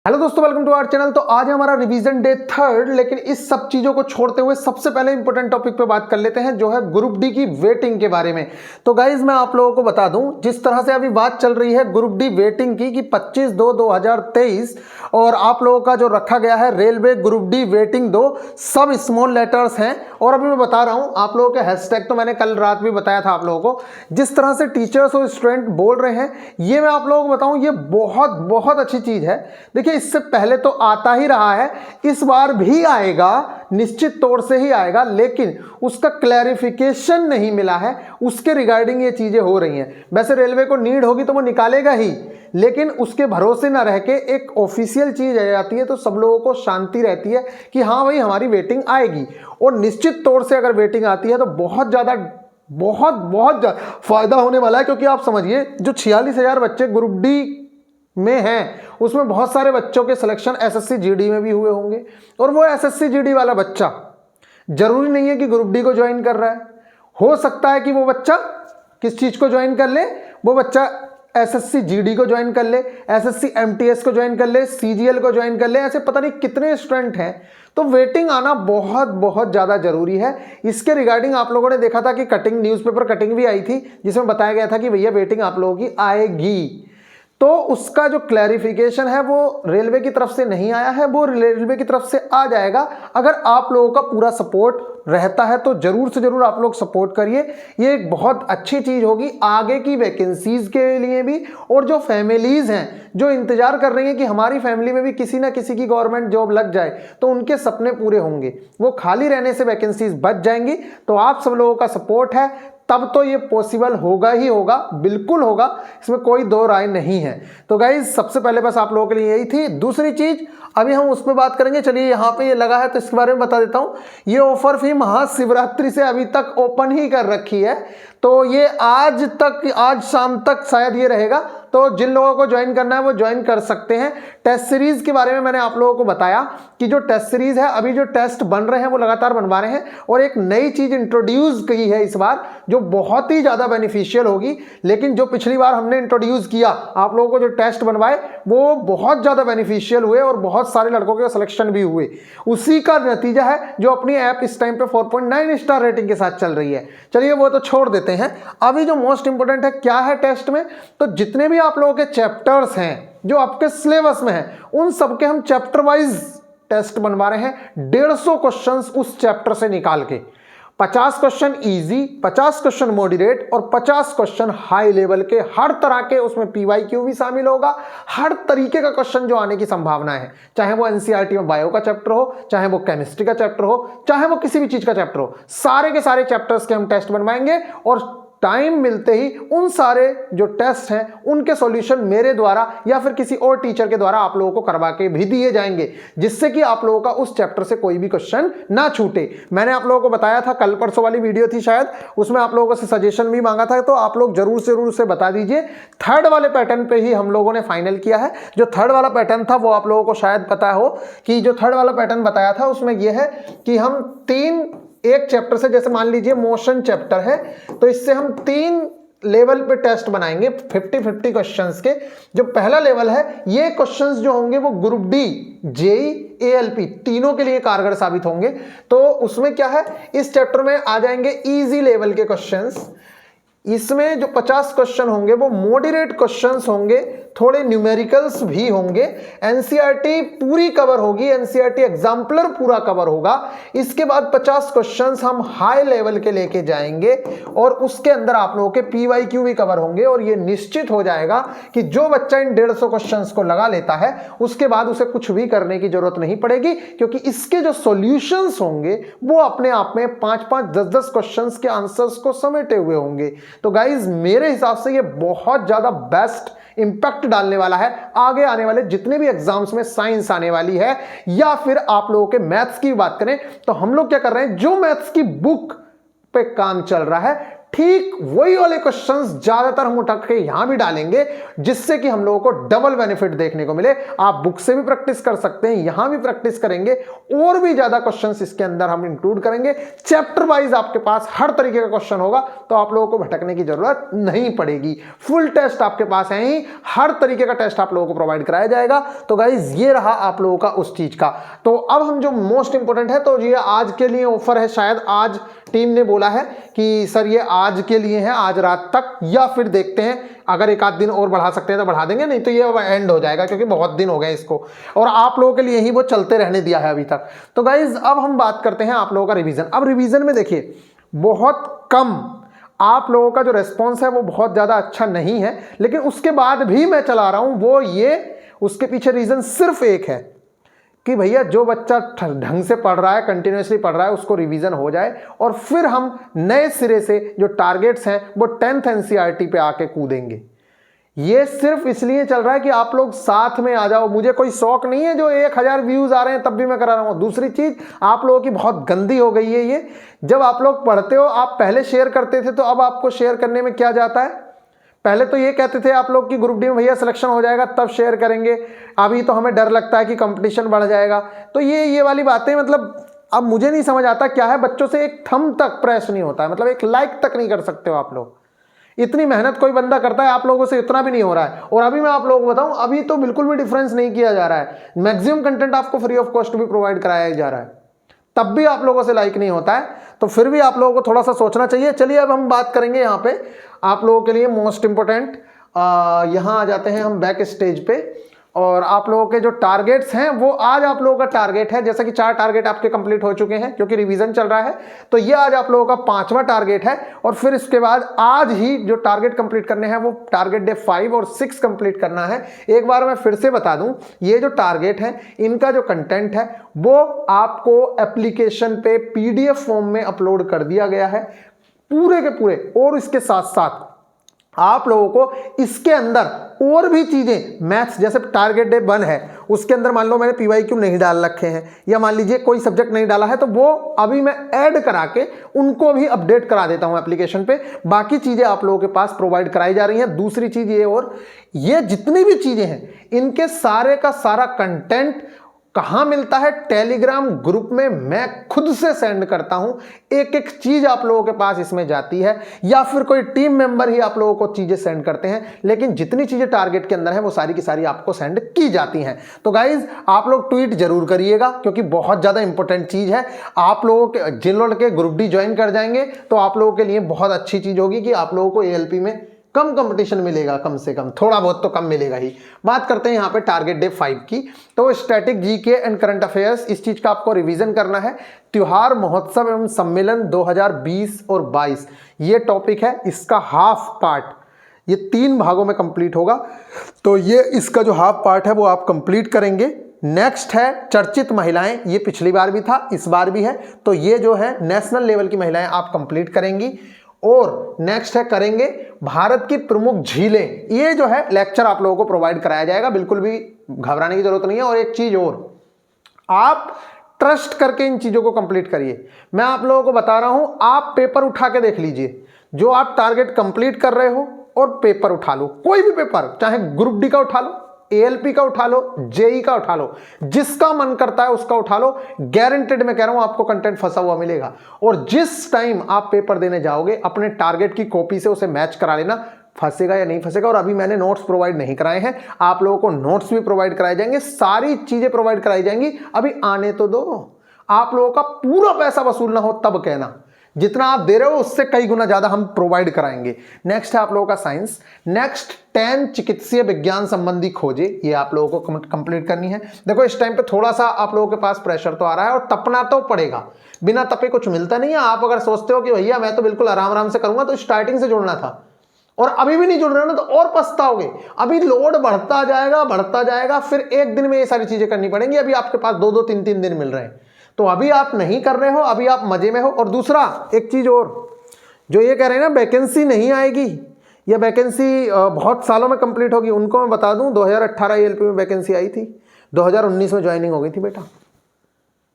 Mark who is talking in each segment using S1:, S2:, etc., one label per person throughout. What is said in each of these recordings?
S1: Hello दोस्तों, welcome to our channel. तो आज हमारा रिवीजन डे 3, लेकिन इस सब चीजों को छोड़ते हुए सबसे पहले इंपॉर्टेंट टॉपिक पे बात कर लेते हैं, जो है ग्रुप डी की वेटिंग के बारे में। तो गाइज मैं आप लोगों को बता दूं, जिस तरह से अभी बात चल रही है ग्रुप डी वेटिंग की कि 25/2/2023 और आप लोगों का जो रखा गया है रेलवे ग्रुप डी वेटिंग 2 सब स्मॉल लेटर्स हैं। और अभी मैं बता रहा हूं आप लोगों के हैशटैग तो मैंने कल रात भी बताया था आप लोगों को। जिस तरह से टीचर्स और स्टूडेंट बोल रहे हैं, ये मैं आप लोगों को बताऊं, ये बहुत बहुत अच्छी चीज है। देखिए, इससे पहले तो आता ही रहा है, इस बार भी आएगा, निश्चित तौर से ही आएगा, लेकिन उसका क्लैरिफिकेशन नहीं मिला है, उसके रिगार्डिंग ये चीजें हो रही हैं। वैसे रेलवे को नीड होगी तो वो निकालेगा ही, लेकिन उसके भरोसे ना रह के एक ऑफिशियल चीज आ जाती है तो सब लोगों को शांति रहती है कि हाँ भाई हमारी वेटिंग आएगी। और निश्चित तौर से अगर वेटिंग आती है तो बहुत ज्यादा फायदा होने वाला है। क्योंकि आप समझिए, जो 46,000 बच्चे ग्रुप डी में हैं, उसमें बहुत सारे बच्चों के सिलेक्शन एसएससी जीडी में भी हुए होंगे। और वो एसएससी जीडी वाला बच्चा जरूरी नहीं है कि ग्रुप डी को ज्वाइन कर रहा है। हो सकता है कि वो बच्चा किस चीज को ज्वाइन कर ले, वो बच्चा एसएससी जीडी को ज्वाइन कर ले, एसएससी एमटीएस को ज्वाइन कर ले, सीजीएल को ज्वाइन कर ले। ऐसे पता नहीं कितने स्टूडेंट हैं। तो वेटिंग आना बहुत बहुत ज्यादा जरूरी है। इसके रिगार्डिंग आप लोगों ने देखा था कि कटिंग, न्यूज़पेपर कटिंग भी आई थी, जिसमें बताया गया था कि भैया वेटिंग आप लोगों की आएगी। तो उसका जो क्लैरिफिकेशन है वो रेलवे की तरफ से नहीं आया है, वो रेलवे की तरफ से आ जाएगा। अगर आप लोगों का पूरा सपोर्ट रहता है तो जरूर से जरूर आप लोग सपोर्ट करिए। ये एक बहुत अच्छी चीज होगी आगे की वैकेंसीज के लिए भी। और जो फैमिलीज हैं जो इंतजार कर रही हैं कि हमारी फैमिली में भी किसी ना किसी की गवर्नमेंट जॉब लग जाए, तो उनके सपने पूरे होंगे, वो खाली रहने से वैकेंसीज बच जाएंगी। तो आप सब लोगों का सपोर्ट है तब तो ये पॉसिबल होगा ही होगा, बिल्कुल होगा, इसमें कोई दो राय नहीं है। तो गाइज सबसे पहले बस आप लोगों के लिए यही थी। दूसरी चीज अभी हम उस पर बात करेंगे। चलिए, यहाँ पे ये लगा है तो इसके बारे में बता देता हूँ। ये ऑफर फी महाशिवरात्रि से अभी तक ओपन ही कर रखी है, तो ये आज शाम तक शायद ये रहेगा। तो जिन लोगों को ज्वाइन करना है वो ज्वाइन कर सकते हैं। टेस्ट सीरीज के बारे में मैंने आप लोगों को बताया कि जो टेस्ट सीरीज है, अभी जो टेस्ट बन रहे हैं वो लगातार बनवा रहे हैं। और एक नई चीज इंट्रोड्यूस की है इस बार, जो बहुत ही ज्यादा बेनिफिशियल होगी। लेकिन जो पिछली बार हमने इंट्रोड्यूस किया, आप लोगों को जो टेस्ट बनवाए, वो बहुत ज्यादा बेनिफिशियल हुए और बहुत सारे लड़कों के सिलेक्शन भी हुए। उसी का नतीजा है जो अपनी ऐप इस टाइम पे 4.9 स्टार रेटिंग के साथ चल रही है। चलिए, वो तो छोड़ देते हैं। अभी जो मोस्ट इंपोर्टेंट है क्या है टेस्ट में, तो जितने भी आप लोगों के चैप्टर्स हैं जो आपके सिलेबस में हैं, उन सबके हम चैप्टर वाइज टेस्ट बनवा रहे हैं। 150 क्वेश्चंस उस चैप्टर से निकाल के, 50 क्वेश्चन इजी, 50 क्वेश्चन मॉडरेट और 50 क्वेश्चन हाई लेवल के, हर तरह के। उसमें पीवाईक्यू भी शामिल होगा, हर तरीके का क्वेश्चन जो आने की संभावना है, चाहे वो एनसीईआरटी में बायो का चैप्टर हो, चाहे वो केमिस्ट्री का चैप्टर हो, चाहे वो किसी भी चीज का चैप्टर हो, सारे के सारे चैप्टर्स के हम टेस्ट बनवाएंगे। और टाइम मिलते ही उन सारे जो टेस्ट हैं उनके सॉल्यूशन मेरे द्वारा या फिर किसी और टीचर के द्वारा आप लोगों को करवा के भी दिए जाएंगे, जिससे कि आप लोगों का उस चैप्टर से कोई भी क्वेश्चन ना छूटे। मैंने आप लोगों को बताया था, कल परसों वाली वीडियो थी शायद, उसमें आप लोगों से सजेशन भी मांगा था, तो आप लोग जरूर से बता दीजिए। थर्ड वाले पैटर्न पे ही हम लोगों ने फाइनल किया है। जो थर्ड वाला पैटर्न था वो आप लोगों को शायद पता हो कि जो थर्ड वाला पैटर्न बताया था उसमें यह है कि हम एक चैप्टर से, जैसे मान लीजिए मोशन चैप्टर है, तो इससे हम 3 लेवल पे टेस्ट बनाएंगे 50-50 क्वेश्चंस के। जो पहला लेवल है, ये क्वेश्चंस जो होंगे वो ग्रुप डी, जेई, एएलपी तीनों के लिए कारगर साबित होंगे। तो उसमें क्या है, इस चैप्टर में आ जाएंगे इजी लेवल के क्वेश्चंस। इसमें जो 50 क्वेश्चन होंगे वो मॉडरेट क्वेश्चंस होंगे, थोड़े न्यूमेरिकल्स भी होंगे। एनसीईआरटी पूरी कवर होगी, एनसीईआरटी एग्जाम्पलर पूरा कवर होगा। इसके बाद 50 क्वेश्चंस हम हाई लेवल के लेके जाएंगे और उसके अंदर आप लोगों के पीवाईक्यू भी कवर होंगे। और ये निश्चित हो जाएगा कि जो बच्चा इन 150 क्वेश्चंस को लगा लेता है, उसके बाद उसे कुछ भी करने की जरूरत नहीं पड़ेगी, क्योंकि इसके जो सॉल्यूशंस होंगे वो अपने आप में 5-5, 10-10 क्वेश्चंस के आंसर्स को समेटे हुए होंगे। तो गाइज मेरे हिसाब से ये बहुत ज्यादा बेस्ट इंपैक्ट डालने वाला है आगे आने वाले जितने भी एग्जाम्स में साइंस आने वाली है, या फिर आप लोगों के मैथ्स की बात करें तो हम लोग क्या कर रहे हैं, जो मैथ्स की बुक पे काम चल रहा है, ठीक वही वाले क्वेश्चंस ज्यादातर हम उठा के यहां भी डालेंगे, जिससे कि हम लोगों को डबल बेनिफिट देखने को मिले। आप बुक से भी प्रैक्टिस कर सकते हैं, यहां भी प्रैक्टिस करेंगे, और भी ज्यादा क्वेश्चंस इसके अंदर हम इंक्लूड करेंगे। चैप्टर वाइज आपके पास हर तरीके का क्वेश्चन होगा, तो आप लोगों को भटकने की जरूरत नहीं पड़ेगी। फुल टेस्ट आपके पास है ही, हर तरीके का टेस्ट आप लोगों को प्रोवाइड कराया जाएगा। तो गाइज ये रहा आप लोगों का उस चीज का। तो अब हम जो मोस्ट इंपोर्टेंट है, तो ये आज के लिए ऑफर है, शायद आज टीम ने बोला है कि सर ये आज के लिए है, आज रात तक, या फिर देखते हैं अगर एक आध दिन और बढ़ा सकते हैं तो बढ़ा देंगे, नहीं तो ये एंड हो जाएगा, क्योंकि बहुत दिन हो गए इसको, और आप लोगों के लिए ही वो चलते रहने दिया है अभी तक। तो गाइज अब हम बात करते हैं आप लोगों का रिवीजन। अब रिवीजन में देखिए बहुत कम आप लोगों का जो रेस्पॉन्स है वो बहुत ज़्यादा अच्छा नहीं है, लेकिन उसके बाद भी मैं चला रहा हूँ। वो ये उसके पीछे रीज़न सिर्फ एक है कि भैया जो बच्चा ढंग से पढ़ रहा है, कंटिन्यूसली पढ़ रहा है, उसको रिवीजन हो जाए, और फिर हम नए सिरे से जो टारगेट्स हैं वो 10th NCERT पे आके कूदेंगे। ये सिर्फ इसलिए चल रहा है कि आप लोग साथ में आ जाओ। मुझे कोई शौक नहीं है जो 1000 व्यूज आ रहे हैं तब भी मैं करा रहा हूँ। दूसरी चीज, आप लोगों की बहुत गंदी हो गई है ये, जब आप लोग पढ़ते हो, आप पहले शेयर करते थे, तो अब आपको शेयर करने में क्या जाता है? पहले तो ये कहते थे आप लोग कि ग्रुप डी में भैया सिलेक्शन हो जाएगा तब शेयर करेंगे, अभी तो हमें डर लगता है कि कंपटीशन बढ़ जाएगा। तो ये वाली बातें, मतलब अब मुझे नहीं समझ आता क्या है, बच्चों से एक थंब तक प्रेस नहीं होता है, मतलब एक लाइक तक नहीं कर सकते हो आप लोग। इतनी मेहनत कोई बंदा करता है, आप लोगों से इतना भी नहीं हो रहा है। और अभी मैं आप लोगों को बताऊं, अभी तो बिल्कुल भी डिफरेंस नहीं किया जा रहा है। मैक्सिमम कंटेंट आपको फ्री ऑफ कॉस्ट भी प्रोवाइड कराया जा रहा है, तब भी आप लोगों से लाइक नहीं होता है। तो फिर भी आप लोगों को थोड़ा सा सोचना चाहिए। चलिए अब हम बात करेंगे यहाँ पे आप लोगों के लिए मोस्ट इंपोर्टेंट, यहाँ आ जाते हैं हम बैक स्टेज पे, और आप लोगों के जो टारगेट्स हैं वो आज आप लोगों का टारगेट है, जैसा कि 4 टारगेट आपके कंप्लीट हो चुके हैं क्योंकि रिवीजन चल रहा है, तो ये आज आप लोगों का 5वां टारगेट है। और फिर इसके बाद आज ही जो टारगेट कंप्लीट करने हैं वो टारगेट डे 5 और 6 कंप्लीट करना है। एक बार मैं फिर से बता दूं, ये जो टारगेट है इनका जो कंटेंट है वो आपको एप्लीकेशन पे PDF फॉर्म में अपलोड कर दिया गया है पूरे के पूरे, और इसके साथ साथ आप लोगों को इसके अंदर और भी चीजें, मैथ्स जैसे टारगेट डे 1 है, उसके अंदर मान लो मैंने PYQ नहीं डाल रखे हैं, या मान लीजिए कोई सब्जेक्ट नहीं डाला है, तो वो अभी मैं ऐड करा के उनको भी अपडेट करा देता हूं एप्लीकेशन पे। बाकी चीजें आप लोगों के पास प्रोवाइड कराई जा रही हैं। दूसरी चीज ये, और ये जितनी भी चीजें हैं इनके सारे का सारा कंटेंट कहां मिलता है? टेलीग्राम ग्रुप में मैं खुद से सेंड करता हूं। एक एक चीज आप लोगों के पास इसमें जाती है, या फिर कोई टीम मेंबर ही आप लोगों को चीजें सेंड करते हैं, लेकिन जितनी चीजें टारगेट के अंदर है वो सारी की सारी आपको सेंड की जाती हैं। तो गाइज आप लोग ट्वीट जरूर करिएगा, क्योंकि बहुत ज्यादा इंपॉर्टेंट चीज है। आप लोगों के जिन लोग के ग्रुप डी ज्वाइन कर जाएंगे तो आप लोगों के लिए बहुत अच्छी चीज होगी कि आप लोगों को ALP में कम कंपटीशन मिलेगा, कम से कम थोड़ा बहुत तो कम मिलेगा ही। बात करते हैं यहाँ पे टारगेट डे 5 की। तो static GK and current affairs, इस चीज का आपको रिवीजन करना है। त्योहार महोत्सव एवं सम्मेलन 2020 और 22 ये टॉपिक है, इसका हाफ पार्ट ये 3 भागों में कंप्लीट होगा। तो ये इसका जो हाफ पार्ट है वो आप कंप्लीट करेंगे। नेक्स्ट है चर्चित महिलाएं, ये पिछली बार भी था, इस बार भी है, तो ये जो है नेशनल लेवल की महिलाएं आप कंप्लीट करेंगी। और नेक्स्ट है करेंगे भारत की प्रमुख झीलें, ये जो है लेक्चर आप लोगों को प्रोवाइड कराया जाएगा, बिल्कुल भी घबराने की जरूरत नहीं है। और एक चीज और, आप ट्रस्ट करके इन चीजों को कंप्लीट करिए। मैं आप लोगों को बता रहा हूं, आप पेपर उठा के देख लीजिए, जो आप टारगेट कंप्लीट कर रहे हो, और पेपर उठा लो, कोई भी पेपर, चाहे ग्रुप डी का उठा लो, ALP का उठा लो, JEE का उठा लो, जिसका मन करता है उसका उठा लो। गारंटेड मैं कह रहा हूं आपको कंटेंट फंसा हुआ मिलेगा। और जिस टाइम आप पेपर देने जाओगे अपने टारगेट की कॉपी से उसे मैच करा लेना, फंसेगा या नहीं फंसेगा। और अभी मैंने नोट्स प्रोवाइड नहीं कराए हैं, आप लोगों को नोट्स भी प्रोवाइड कराए जाएंगे, सारी चीजें प्रोवाइड कराई जाएंगी। अभी आने तो दो, आप लोगों का पूरा पैसा वसूलना हो तब कहना, जितना आप दे रहे हो उससे कई गुना ज्यादा हम प्रोवाइड कराएंगे। नेक्स्ट है आप लोगों का साइंस। नेक्स्ट 10 चिकित्सीय विज्ञान संबंधी खोजें, ये आप लोगों को कंप्लीट करनी है। देखो इस टाइम पे थोड़ा सा आप लोगों के पास प्रेशर तो आ रहा है, और तपना तो पड़ेगा, बिना तपे कुछ मिलता नहीं है। आप अगर सोचते हो कि भैया मैं तो बिल्कुल आराम आराम से करूंगा, तो स्टार्टिंग से जुड़ना था, और अभी भी नहीं जुड़ रहे हो ना, तो और पछताओगे। अभी लोड बढ़ता जाएगा, फिर एक दिन में ये सारी चीजें करनी पड़ेंगी। अभी आपके पास 2-2, 3-3 दिन मिल रहे हैं, तो अभी आप नहीं कर रहे हो, अभी आप मजे में हो। और दूसरा एक चीज और, जो ये कह रहे हैं ना वैकेंसी नहीं आएगी या वैकेंसी बहुत सालों में कंप्लीट होगी, उनको मैं बता दूं 2018 ALP में वैकेंसी आई थी, 2019 में ज्वाइनिंग हो गई थी बेटा।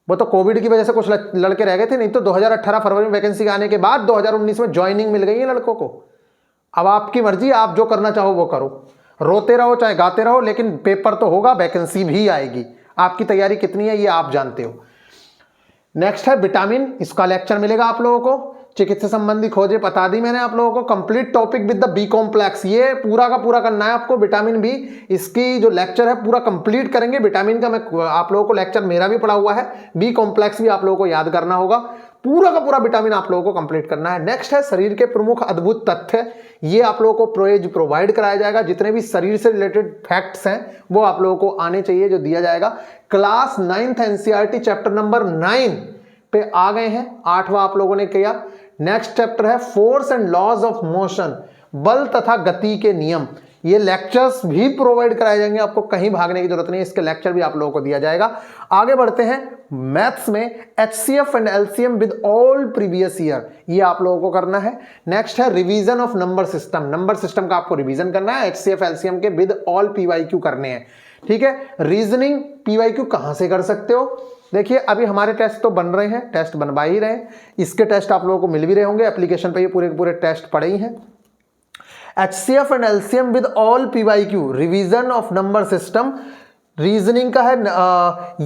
S1: वो तो कोविड की वजह से कुछ लड़के रह गए थे, नहीं तो 2018 फरवरी में वैकेंसी आने के बाद 2019 में ज्वाइनिंग मिल गई है लड़कों को। अब आपकी मर्जी, आप जो करना चाहो वो करो, रोते रहो चाहे गाते रहो, लेकिन पेपर तो होगा, वैकेंसी भी आएगी। आपकी तैयारी कितनी है ये आप जानते हो। नेक्स्ट है विटामिन, इसका लेक्चर मिलेगा आप लोगों को। चिकित्सा संबंधी खोजें बता दी मैंने आप लोगों को। Complete topic with the B complex, ये पूरा का पूरा करना है आपको। विटामिन बी, इसकी जो लेक्चर है पूरा कंप्लीट करेंगे। विटामिन का मैं आप लोगों को लेक्चर मेरा भी पढ़ा हुआ है। बी कॉम्प्लेक्स भी आप लोगों को याद करना होगा। पूरा का पूरा विटामिन आप लोगों को कंप्लीट करना है। नेक्स्ट है शरीर के प्रमुख अद्भुत तथ्य, ये आप लोगों को प्रोवाइड कराया जाएगा। जितने भी शरीर से रिलेटेड फैक्ट्स हैं वो आप लोगों को आने चाहिए, जो दिया जाएगा। Class 9th NCERT chapter number 9 पे आ गए हैं, 8वां आप लोगों ने किया। नेक्स्ट चैप्टर है force and laws of motion, बल तथा गति के नियम। ये लेक्चर्स भी प्रोवाइड कराए जाएंगे, आपको कहीं भागने की जरूरत नहीं, इसके लेक्चर भी आप लोगों को दिया जाएगा। आगे बढ़ते हैं मैथ्स में, HCF and LCM with all previous year, ये आप लोगों को करना है। नेक्स्ट है revision of number system, number system का आपको रिवीजन करना है। HCF LCM के विद ऑल PYQ करने हैं, ठीक है। रीजनिंग PYQ कहां से कर सकते हो, देखिए अभी हमारे टेस्ट तो बन रहे हैं, टेस्ट बनवा ही रहे हैं, इसके टेस्ट आप लोगों को मिल भी रहे होंगे एप्लीकेशन पे, ये पूरे के पूरे टेस्ट पड़े ही हैं। HCF and LCM with all PYQ, revision of number system, reasoning का है।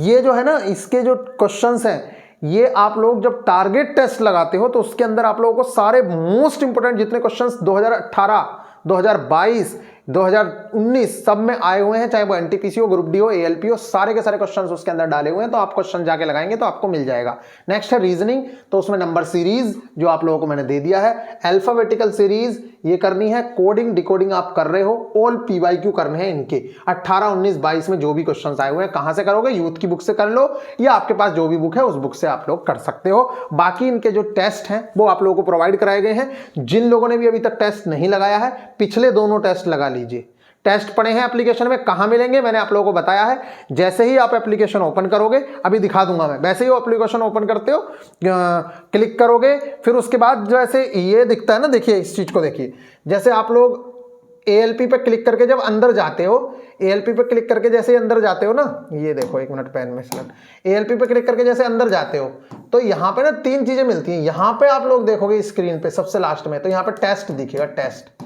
S1: ये जो है ना, इसके जो क्वेश्चंस हैं ये आप लोग जब टारगेट टेस्ट लगाते हो तो उसके अंदर आप लोगों को सारे मोस्ट इंपोर्टेंट जितने क्वेश्चंस 2018, 2022, 2019 सब में आए हुए हैं, चाहे वो NTPC हो, ग्रुप डी हो, ALP हो, सारे के सारे क्वेश्चंस उसके अंदर डाले हुए हैं। तो आप क्वेश्चन जाके लगाएंगे तो आपको मिल जाएगा। नेक्स्ट है रीजनिंग, तो उसमें नंबर सीरीज जो आप लोगों को मैंने दे दिया है, अल्फाबेटिकल सीरीज ये करनी है, कोडिंग डिकोडिंग आप कर रहे हो, ऑल PYQ करने हैं इनके। 18, 19, 22 में जो भी क्वेश्चन आए हुए हैं कहां से करोगे, यूथ की बुक से कर लो या आपके पास जो भी बुक है उस बुक से आप लोग कर सकते हो। बाकी इनके जो टेस्ट हैं वो आप लोगों को प्रोवाइड कराए गए हैं। जिन लोगों ने भी अभी तक टेस्ट नहीं लगाया है, पिछले दोनों टेस्ट लगा लीजिए। टेस्ट पड़े हैं एप्लीकेशन में, कहां मिलेंगे मैंने आप लोगों को बताया है। जैसे ही आप एप्लीकेशन ओपन करोगे, अभी दिखा दूंगा मैं, वैसे ही वो एप्लीकेशन ओपन करते हो, क्लिक करोगे, फिर उसके बाद जैसे ये दिखता है ना, देखिए इस चीज को देखिए, जैसे आप लोग ALP पे क्लिक करके जब अंदर जाते हो, ALP पे क्लिक करके जैसे अंदर जाते हो ना, ये देखो एक मिनट पेन में सेलेक्ट, ALP पे क्लिक करके जैसे अंदर जाते हो तो यहाँ पे ना 3 चीजें मिलती हैं। यहाँ पे आप लोग देखोगे स्क्रीन पे सबसे लास्ट में, तो यहाँ पे टेस्ट दिखेगा, टेस्ट,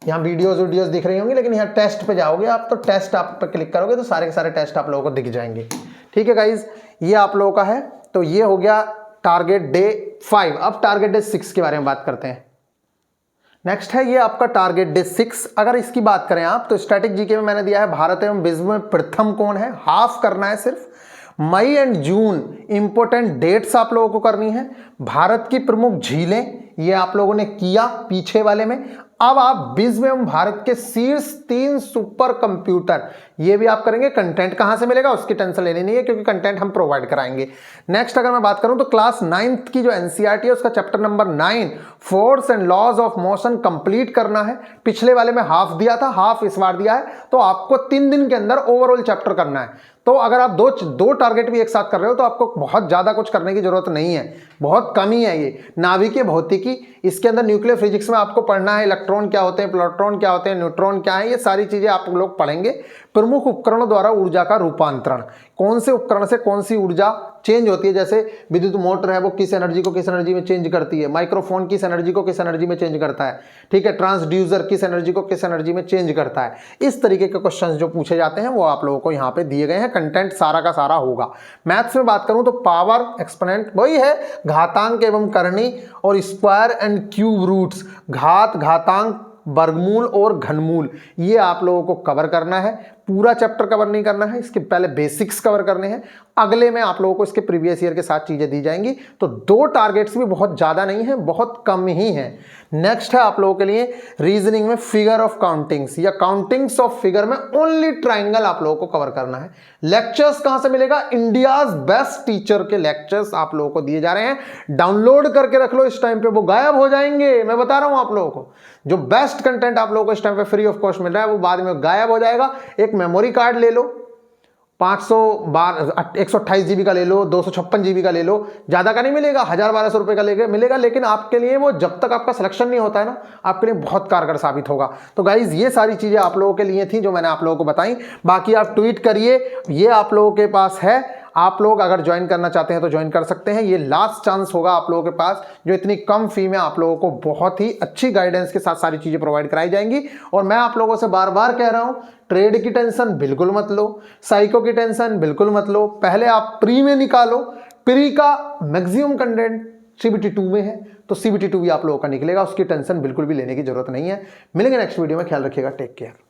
S1: यहाँ वीडियोस दिख रही होंगी, लेकिन यहाँ टेस्ट पे जाओगे आप, तो टेस्ट आप पे क्लिक करोगे तो सारे के सारे टेस्ट आप लोगों को दिख जाएंगे। ठीक है गाइज, ये आप लोगों का है। तो ये हो गया टारगेट डे 5। अब टारगेट डे 6 के बारे में बात करते हैं। नेक्स्ट है ये आपका टारगेट डे 6। अगर इसकी बात करें आप तो स्टैटिक जीके में मैंने दिया है भारत एवं विश्व में प्रथम कौन है, हाफ करना है सिर्फ। मई एंड जून इंपोर्टेंट डेट्स आप लोगों को करनी है। भारत की प्रमुख झीलें ये आप लोगों ने किया पीछे वाले में। अब आप विश्व एवं भारत के शीर्ष 3 सुपर कंप्यूटर ये भी आप करेंगे। कंटेंट कहां से मिलेगा उसकी टेंशन लेनी नहीं है, क्योंकि कंटेंट हम प्रोवाइड कराएंगे। नेक्स्ट अगर मैं बात करूं तो क्लास 9th की जो एनसीईआरटी है उसका chapter number 9 force and laws of motion complete करना है। पिछले वाले में हाफ दिया था, हाफ इस बार दिया है, तो आपको 3 दिन के अंदर ओवरऑल चैप्टर करना है। तो अगर आप दो टारगेट भी एक साथ कर रहे हो तो आपको बहुत ज्यादा कुछ करने की जरूरत नहीं है, बहुत कम ही है ये। नाभिकीय भौतिकी, इसके अंदर न्यूक्लियर फिजिक्स में आपको पढ़ना है, इलेक्ट्रॉन क्या होते हैं, प्रोटॉन क्या होते हैं, न्यूट्रॉन क्या है, ये सारी चीजें आप लोग पढ़ेंगे। प्रमुख उपकरणों द्वारा ऊर्जा का रूपांतरण, कौन से उपकरण से कौन सी ऊर्जा चेंज होती है, जैसे विद्युत मोटर है वो किस एनर्जी को किस एनर्जी में चेंज करती है, माइक्रोफोन किस एनर्जी को किस एनर्जी में चेंज करता है, ठीक है, ट्रांसड्यूसर किस एनर्जी को किस एनर्जी में चेंज करता है। इस तरीके के क्वेश्चंस जो पूछे जाते हैं वो आप लोगों को यहाँ पे दिए गए हैं। कंटेंट सारा का सारा होगा। मैथ्स में बात करूं तो पावर एक्सपोनेंट वही है, घातांक एवं करनी, और स्क्वायर एंड क्यूब रूट्स, घात, घातांक, वर्गमूल और घनमूल, ये आप लोगों को कवर करना है। पूरा चैप्टर कवर नहीं करना है, इसके पहले बेसिक्स कवर करने हैं। अगले में आप लोगों को इसके प्रीवियस ईयर के साथ चीजें दी जाएंगी। तो 2 टारगेट्स भी बहुत ज्यादा नहीं है, बहुत कम ही है। नेक्स्ट है आप लोगों के लिए रीजनिंग में फिगर ऑफ काउंटिंग्स या काउंटिंग्स ऑफ फिगर में ओनली ट्राइंगल आप लोगों को कवर करना है। लेक्चर्स कहां से मिलेगा, इंडियाज बेस्ट टीचर के लेक्चर्स आप लोगों को दिए जा रहे हैं। डाउनलोड करके रख लो, इस टाइम पे वो गायब हो जाएंगे। मैं बता रहा हूं आप लोगों को, जो बेस्ट कंटेंट आप लोगों को इस टाइम पे फ्री ऑफ कॉस्ट मिल रहा है वो बाद में गायब हो जाएगा। एक मेमोरी कार्ड ले लो, 128 GB का ले लो, 256 GB का ले लो, ज्यादा का नहीं मिलेगा, 1000-1200 रुपए का मिलेगा, लेकिन आपके लिए वो जब तक आपका सिलेक्शन नहीं होता है ना, आपके लिए बहुत कारगर साबित होगा। तो गाइज ये सारी चीजें आप लोगों के लिए थी जो मैंने आप लोगों को बताई। बाकी आप ट्वीट करिए, ये आप लोगों के पास है, आप लोग अगर ज्वाइन करना चाहते हैं तो ज्वाइन कर सकते हैं। ये लास्ट चांस होगा आप लोगों के पास, जो इतनी कम फी में आप लोगों को बहुत ही अच्छी गाइडेंस के साथ सारी चीजें प्रोवाइड कराई जाएंगी। और मैं आप लोगों से बार बार कह रहा हूं, ट्रेड की टेंशन बिल्कुल मत लो, साइको की टेंशन बिल्कुल मत लो। पहले आप प्री में निकालो, प्री का मैक्सिमम कंटेंट CBT 2 में है, तो CBT 2 भी आप लोगों का निकलेगा, उसकी टेंशन बिल्कुल भी लेने की जरूरत नहीं है। मिलेंगे नेक्स्ट वीडियो में, ख्याल रखिएगा, टेक केयर।